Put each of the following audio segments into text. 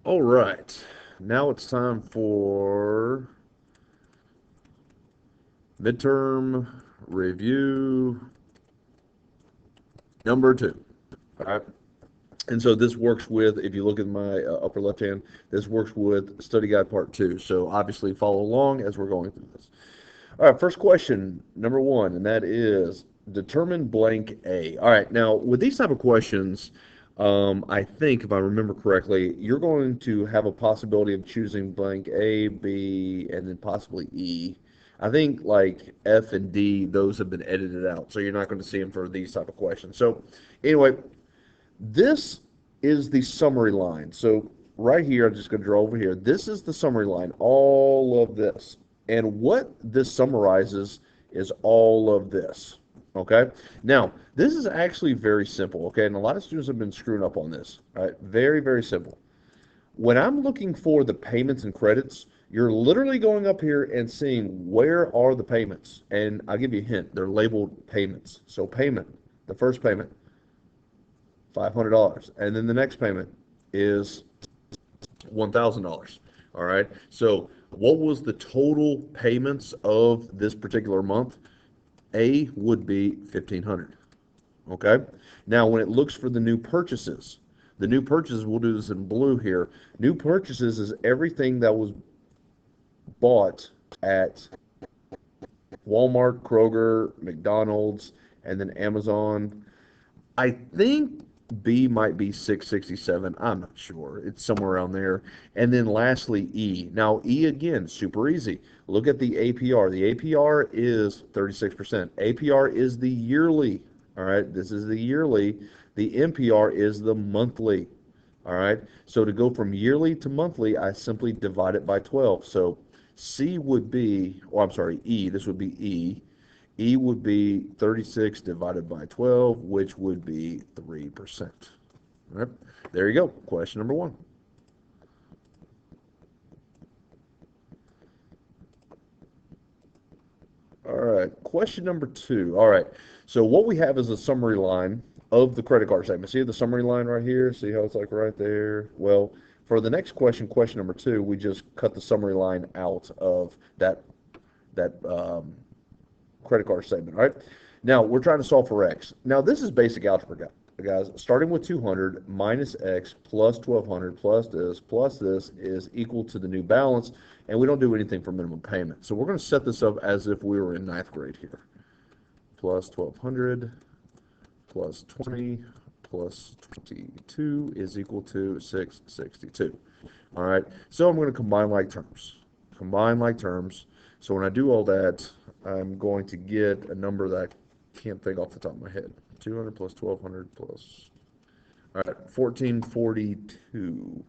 All right, now it's time for midterm review number 2. All right, and so this works with, if you look at my upper left hand, this works with study guide part 2. So obviously follow along as we're going through this. All right, first question, number 1, and that is determine blank A. All right, now with these type of questions, I think if I remember correctly, you're going to have a possibility of choosing blank A, B, and then possibly E. I think like F and D, those have been edited out, so you're not going to see them for these type of questions. So anyway, this is the summary line. So right here, I'm just going to draw over here. This is the summary line, all of this. And what this summarizes is all of this. Okay? Now, this is actually very simple. Okay? And a lot of students have been screwing up on this. All right? Very, very simple. When I'm looking for the payments and credits, you're literally going up here and seeing where are the payments. And I'll give you a hint. They're labeled payments. So payment, the first payment, $500. And then the next payment is $1,000. All right. So what was the total payments of this particular month? A would be 1,500. Okay. Now, when it looks for the new purchases, we'll do this in blue here. New purchases is everything that was bought at Walmart, Kroger, McDonald's, and then Amazon. I think B might be 667. I'm not sure. It's somewhere around there. And then lastly, E. Now, E again, super easy. Look at the APR. The APR is 36%. APR is the yearly. All right. This is the yearly. The MPR is the monthly. All right. So to go from yearly to monthly, I simply divide it by 12. So C would be, or I'm sorry, E. This would be E. E would be 36 divided by 12, which would be 3%. All right, there you go. Question number 1. All right, question number 2. All right, so what we have is a summary line of the credit card statement. See the summary line right here? See how it's like right there? Well, for the next question, question number 2, we just cut the summary line out of that credit card statement. All right. Now we're trying to solve for x. Now this is basic algebra, guys. Starting with 200 minus x plus 1200 plus this is equal to the new balance, and we don't do anything for minimum payment. So we're going to set this up as if we were in ninth grade here. Plus 1200 plus 20 plus 22 is equal to 662. All right. So I'm going to combine like terms. Combine like terms. So when I do all that, I'm going to get a number that I can't think off the top of my head. 200 plus 1200 plus, all right, 1442.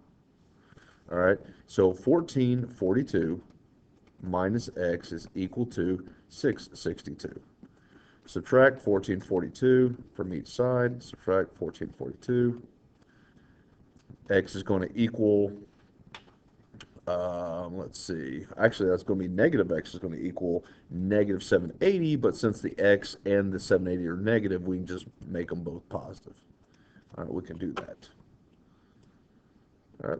All right, so 1442 minus x is equal to 662. Subtract 1442 from each side. Subtract 1442. X is going to equal, let's see. Actually, that's going to be negative x is going to equal negative 780, but since the x and the 780 are negative, we can just make them both positive. All right, we can do that. All right.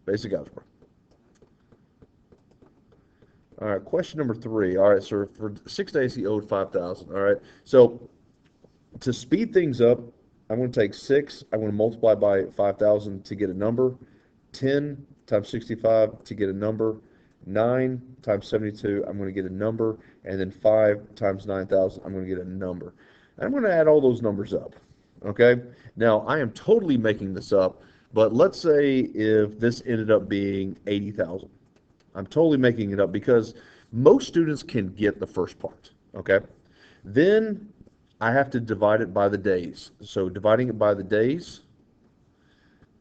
Basic algebra. All right, question number 3. All right, so for 6 days he owed 5,000. All right, so to speed things up, I'm going to take 6, I'm going to multiply by 5,000 to get a number, 10 times 65 to get a number, 9 times 72, I'm going to get a number, and then 5 times 9,000, I'm going to get a number. And I'm going to add all those numbers up, okay? Now, I am totally making this up, but let's say if this ended up being 80,000. I'm totally making it up because most students can get the first part, okay? Then I have to divide it by the days. So dividing it by the days,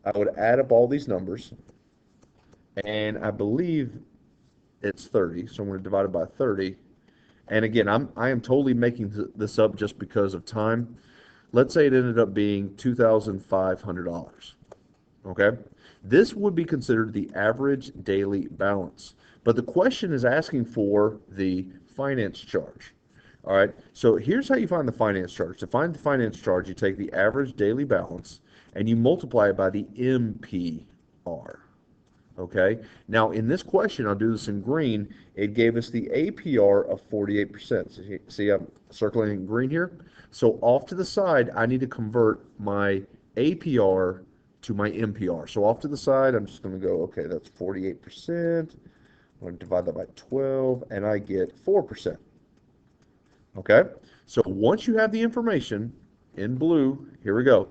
I would add up all these numbers, and I believe it's 30. So I'm going to divide it by 30. And again, I am totally making this up just because of time. Let's say it ended up being $2,500. Okay? This would be considered the average daily balance. But the question is asking for the finance charge. All right, so here's how you find the finance charge. To find the finance charge, you take the average daily balance and you multiply it by the MPR. Okay, now in this question, I'll do this in green, it gave us the APR of 48%. See, I'm circling in green here? So off to the side, I need to convert my APR to my MPR. So off to the side, I'm just going to go, okay, that's 48%. I'm going to divide that by 12, and I get 4%. Okay, so once you have the information in blue, here we go.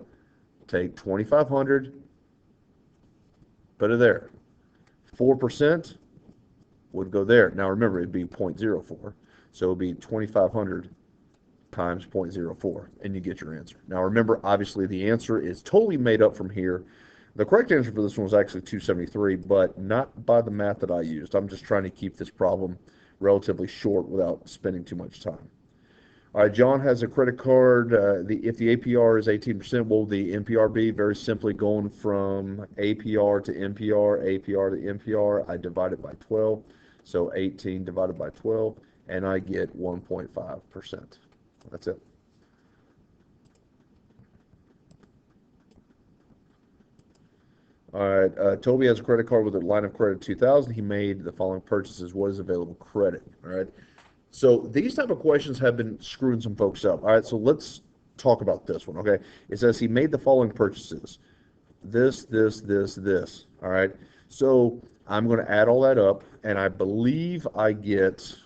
Take 2,500, put it there. 4% would go there. Now remember, it'd be 0.04. So it'd be 2,500 times 0.04, and you get your answer. Now remember, obviously the answer is totally made up from here. The correct answer for this one was actually 273, but not by the math that I used. I'm just trying to keep this problem relatively short without spending too much time. All right, John has a credit card. If the APR is 18%, what will the MPR be? Very simply, going from APR to MPR, APR to MPR, I divide it by 12. So 18 divided by 12, and I get 1.5%. That's it. All right, Toby has a credit card with a line of credit 2,000. He made the following purchases. What is available credit? All right. So these type of questions have been screwing some folks up. All right, so let's talk about this one, okay? It says he made the following purchases. This. All right. So I'm going to add all that up, and I believe I get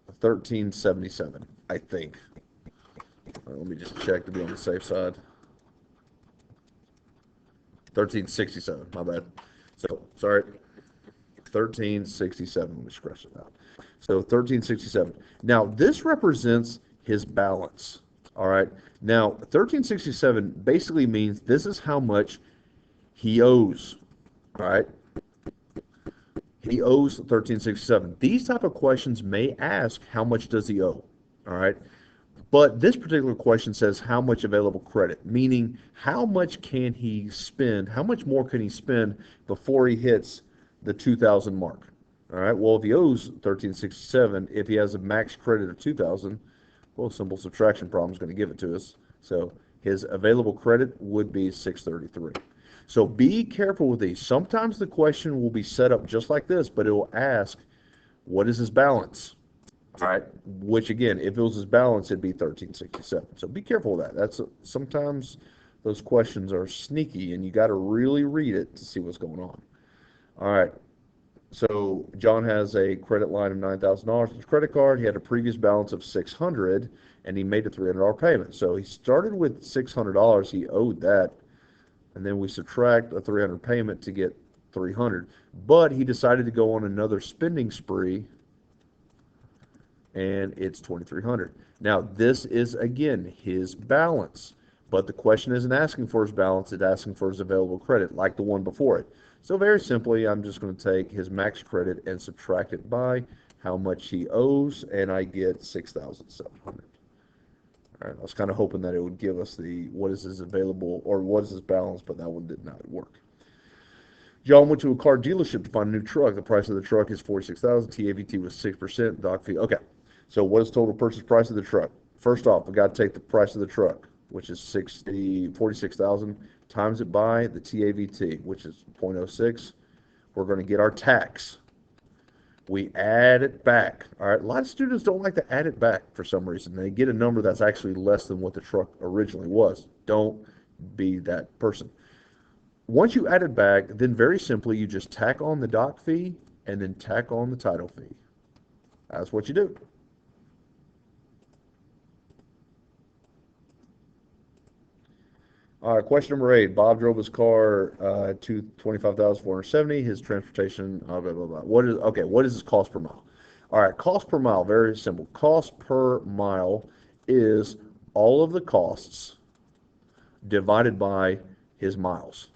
1377, I think. Let me just check to be on the safe side. 1367, my bad. So, sorry. 1367. Let me scratch it out. So 1367. Now, this represents his balance. All right. Now, 1367 basically means this is how much he owes. All right. He owes 1367. These type of questions may ask how much does he owe. All right. But this particular question says how much available credit, meaning how much can he spend, how much more can he spend before he hits the 2,000 mark. All right, well, if he owes 1367, if he has a max credit of 2,000, well, simple subtraction problem is going to give it to us. So his available credit would be 633. So be careful with these. Sometimes the question will be set up just like this, but it will ask, what is his balance? All right, which again, if it was his balance, it'd be 1367. So be careful with that. Sometimes those questions are sneaky, and you got to really read it to see what's going on. All right. So John has a credit line of $9,000 on his credit card. He had a previous balance of 600, and he made a $300 payment. So he started with $600. He owed that, and then we subtract a 300 payment to get 300. But he decided to go on another spending spree, and it's 2,300. Now this is again his balance, but the question isn't asking for his balance; it's asking for his available credit, like the one before it. So very simply, I'm just going to take his max credit and subtract it by how much he owes, and I get 6,700. All right, I was kind of hoping that it would give us the what is his available or what is his balance, but that one did not work. John went to a car dealership to find a new truck. The price of the truck is 46,000. TAVT was 6%. Doc fee. Okay, so what is total purchase price of the truck? First off, we got to take the price of the truck, which is 46,000, times it by the TAVT, which is 0.06. We're going to get our tax. We add it back. All right, a lot of students don't like to add it back for some reason. They get a number that's actually less than what the truck originally was. Don't be that person. Once you add it back, then very simply you just tack on the doc fee and then tack on the title fee. That's what you do. All right, question number 8. Bob drove his car to 25,470. His transportation, blah, blah, blah. What is his cost per mile? All right, cost per mile, very simple. Cost per mile is all of the costs divided by his miles.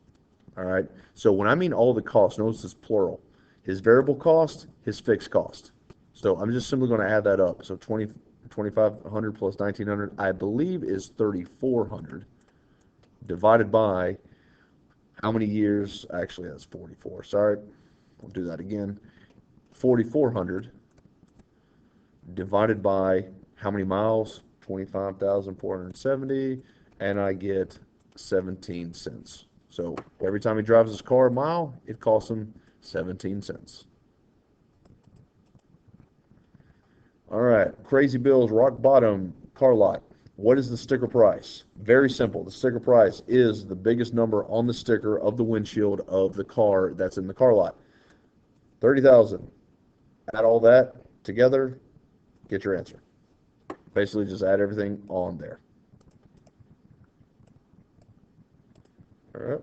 All right, so when I mean all the costs, notice it's plural. His variable cost, his fixed cost. So I'm just simply going to add that up. So 2,500 plus 1,900, I believe, is 3,400 divided by how many years? Actually, that's 44. Sorry, we'll do that again. 4,400 divided by how many miles? 25,470, and I get 17 cents. So every time he drives his car a mile, it costs him 17 cents. All right, Crazy Bill's Rock Bottom car lot. What is the sticker price? Very simple. The sticker price is the biggest number on the sticker of the windshield of the car that's in the car lot. 30,000. Add all that together, get your answer. Basically, just add everything on there. All right.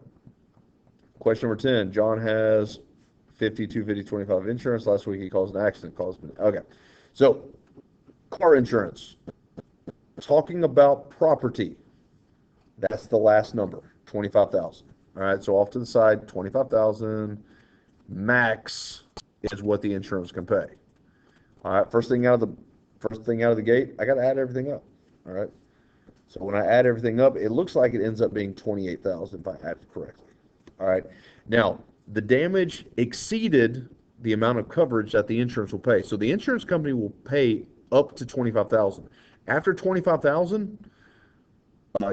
Question number 10. John has 50, 250, 25 insurance. Last week he caused an accident. Okay. So, car insurance. Talking about property. That's the last number, 25,000. All right. So off to the side, 25,000 max is what the insurance can pay. All right. First thing out of the gate, I got to add everything up. All right. So when I add everything up, it looks like it ends up being 28,000 if I add it correctly. All right. Now, the damage exceeded the amount of coverage that the insurance will pay. So the insurance company will pay up to 25,000. After 25,000,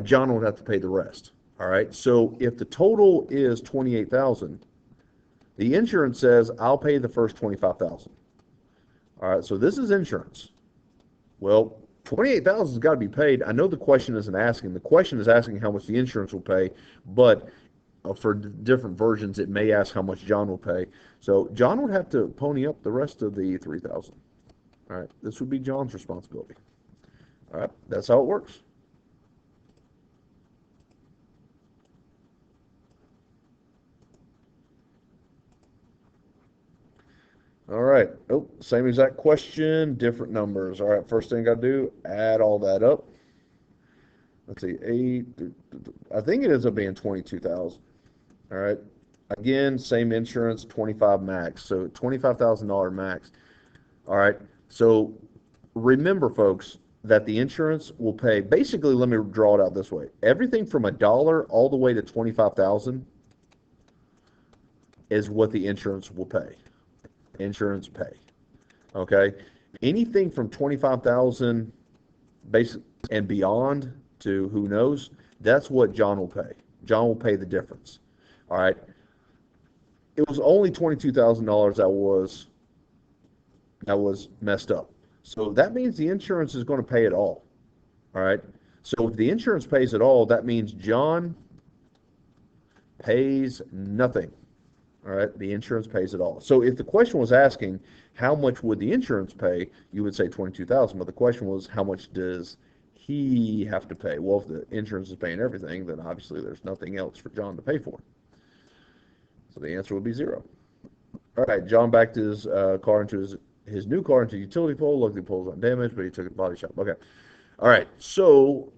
John would have to pay the rest. All right. So if the total is 28,000, the insurance says I'll pay the first 25,000. All right. So this is insurance. Well, 28,000 has got to be paid. I know the question isn't asking. The question is asking how much the insurance will pay, but for different versions, it may ask how much John will pay. So John would have to pony up the rest of the 3,000. All right, this would be John's responsibility. All right, that's how it works. All right. Oh, same exact question, different numbers. All right, first thing I got to do, add all that up. Let's see, 8, I think it ends up being 22,000. All right. Again, same insurance, 25 max. So $25,000 max. All right. So remember, folks, that the insurance will pay. Basically, let me draw it out this way. Everything from $1 all the way to 25,000 is what the insurance will pay. Insurance pay. Okay. Anything from 25,000 basic and beyond to who knows, that's what John will pay. John will pay the difference. All right. It was only $22,000 that was messed up. So that means the insurance is going to pay it all. All right. So if the insurance pays it all, that means John pays nothing. All right. The insurance pays it all. So if the question was asking how much would the insurance pay, you would say 22,000. But the question was how much does he have to pay? Well, if the insurance is paying everything, then obviously there's nothing else for John to pay for. So the answer would be 0. All right, John backed his car into his new car into a utility pole. Luckily, the pole's not damaged, but he took it to the body shop. Okay. All right, so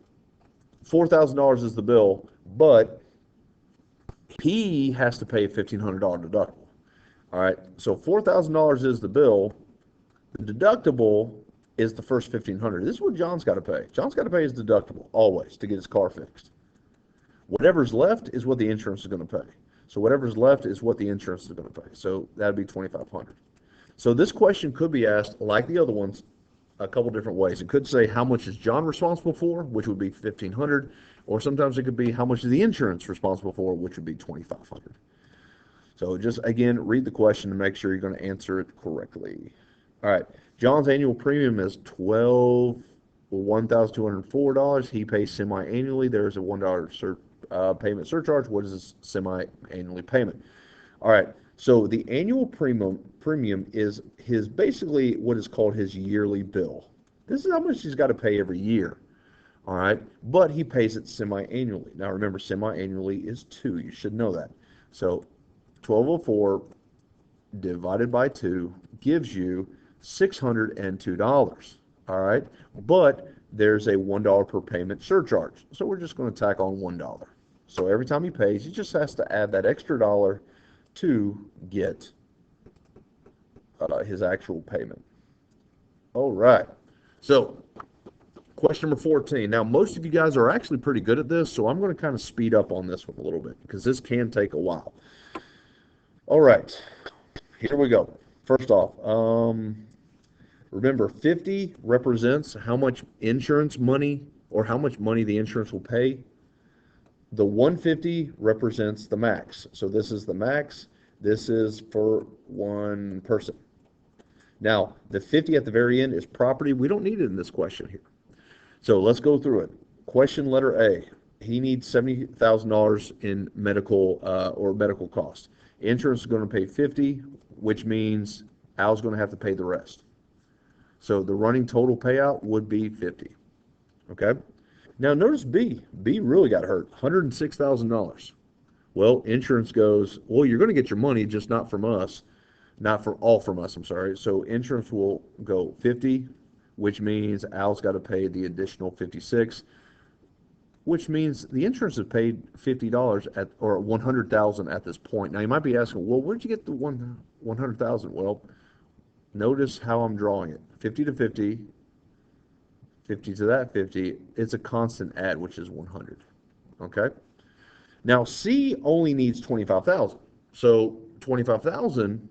$4,000 is the bill, but he has to pay a $1,500 deductible. All right, so $4,000 is the bill. The deductible is the first $1,500. This is what John's got to pay. John's got to pay his deductible always to get his car fixed. Whatever's left is what the insurance is going to pay. So whatever's left is what the insurance is going to pay. So that'd be $2,500. So this question could be asked, like the other ones, a couple different ways. It could say how much is John responsible for, which would be $1,500, or sometimes it could be how much is the insurance responsible for, which would be $2,500. So just again, read the question to make sure you're going to answer it correctly. All right, John's annual premium is $1,204. He pays semi-annually. There's a $1 payment surcharge. What is this semi-annually payment? All right, so the annual premium is his basically what is called his yearly bill. This is how much he's got to pay every year. All right, but he pays it semi-annually. Now remember, semi-annually is 2. You should know that. So 1,204 divided by 2 gives you $602. All right, but there's a $1 per payment surcharge. So we're just going to tack on $1. So every time he pays, he just has to add that extra dollar to get his actual payment. All right. So question number 14. Now, most of you guys are actually pretty good at this, so I'm going to kind of speed up on this one a little bit because this can take a while. All right. Here we go. First off, remember, 50 represents how much insurance money or how much money the insurance will pay. The 150 represents the max. So this is the max. This is for one person. Now, the 50 at the very end is property. We don't need it in this question here. So let's go through it. Question letter A. He needs $70,000 in medical or medical costs. Insurance is going to pay 50, which means Al's going to have to pay the rest. So the running total payout would be 50. Okay? Now notice B. B really got hurt. $106,000. Well, insurance goes, well, you're going to get your money, just not from us. Not for all from us, I'm sorry. So insurance will go 50, which means Al's got to pay the additional 56, which means the insurance has paid $50 at or 100,000 at this point. Now you might be asking, well, where'd you get the 100,000? Well, notice how I'm drawing it. 50 to 50, 50 to that 50. It's a constant add, which is 100. Okay. Now C only needs 25,000. So 25,000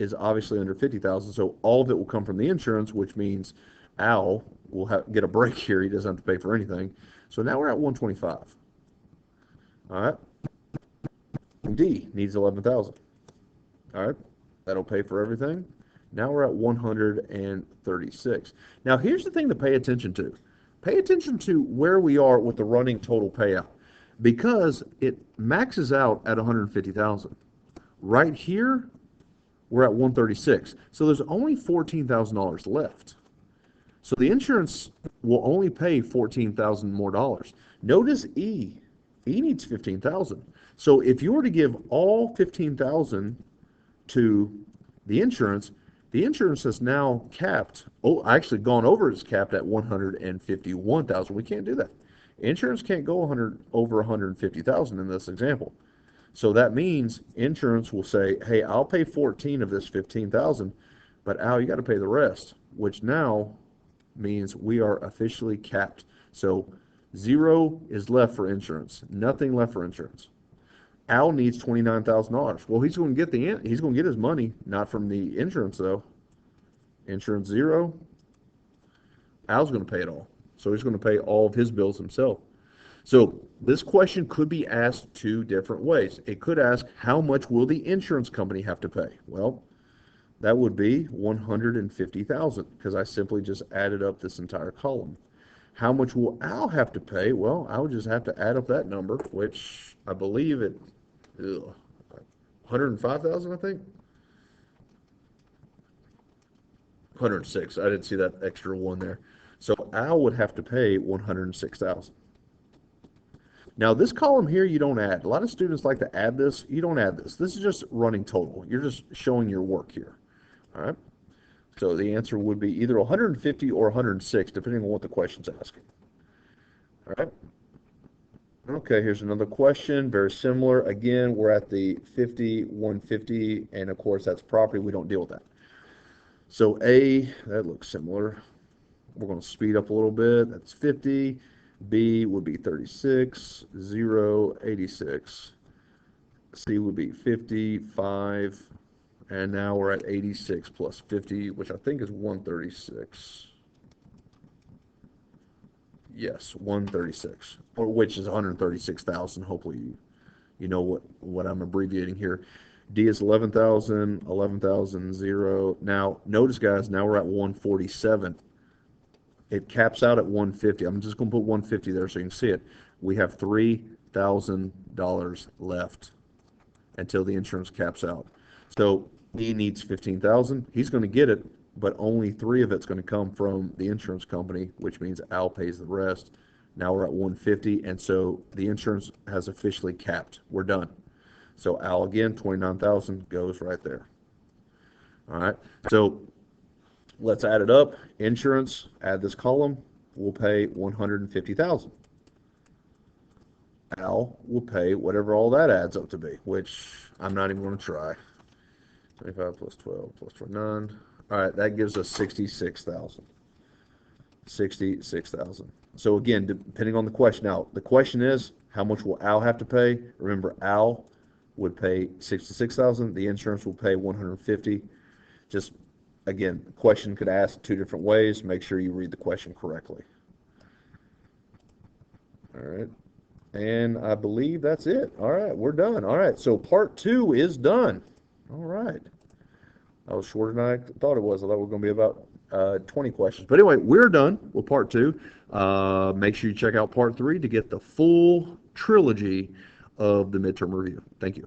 is obviously under 50,000, so all of it will come from the insurance, which means Al will get a break here. He doesn't have to pay for anything. So now we're at 125. All right. D needs 11,000. All right. That'll pay for everything. Now we're at 136. Now here's the thing to pay attention to. Pay attention to where we are with the running total payout because it maxes out at 150,000. Right here, we're at 136. So there's only $14,000 left. So the insurance will only pay $14,000 more dollars. Notice E. E needs 15,000. So if you were to give all 15,000 to the insurance has now capped. Oh, actually gone over its capped at 151,000. We can't do that. Insurance can't go over 150,000 in this example. So that means insurance will say, hey, I'll pay 14 of this 15,000, but Al, you got to pay the rest, which now means we are officially capped. So 0 is left for insurance, nothing left for insurance. Al needs $29,000. Well, he's going to get his money, not from the insurance though. Insurance 0. Al's going to pay it all. So he's going to pay all of his bills himself. So this question could be asked two different ways. It could ask, how much will the insurance company have to pay? Well, that would be 150,000 because I simply just added up this entire column. How much will Al have to pay? Well, I'll just have to add up that number, which I believe it 105,000, I think. 106. I didn't see that extra one there. So Al would have to pay 106,000. Now this column here you don't add. A lot of students like to add this. You don't add this. This is just running total. You're just showing your work here. All right. So the answer would be either 150 or 106, depending on what the question's asking. All right. Okay, here's another question, very similar. Again, we're at the 50, 150, and of course that's property. We don't deal with that. So A, that looks similar. We're going to speed up a little bit. That's 50. B would be 36. 0, 86. C would be 55. And now we're at 86 plus 50, which I think is 136. Yes, 136, or which is 136,000. Hopefully you know what I'm abbreviating here. D is 11,000, 11,000, 0. Now, notice, guys, now we're at 147. It caps out at 150. I'm just going to put 150 there so you can see it. We have $3,000 left until the insurance caps out. So he needs 15,000. He's going to get it, but only 3 of it's going to come from the insurance company, which means Al pays the rest. Now we're at 150, and so the insurance has officially capped. We're done. So Al, again, 29,000 goes right there. All right, so let's add it up. Insurance, add this column, will pay 150,000. Al will pay whatever all that adds up to be, which I'm not even going to try. 25 plus 12 plus 29. All right, that gives us 66,000. 66,000. So again, depending on the question. Now, the question is, how much will Al have to pay? Remember, Al would pay 66,000. The insurance will pay 150. Just, again, the question could ask two different ways. Make sure you read the question correctly. All right. And I believe that's it. All right, we're done. All right, so part two is done. All right. That was shorter than I thought it was. I thought it was going to be about 20 questions. But anyway, we're done with part two. Make sure you check out part three to get the full trilogy of the midterm review. Thank you.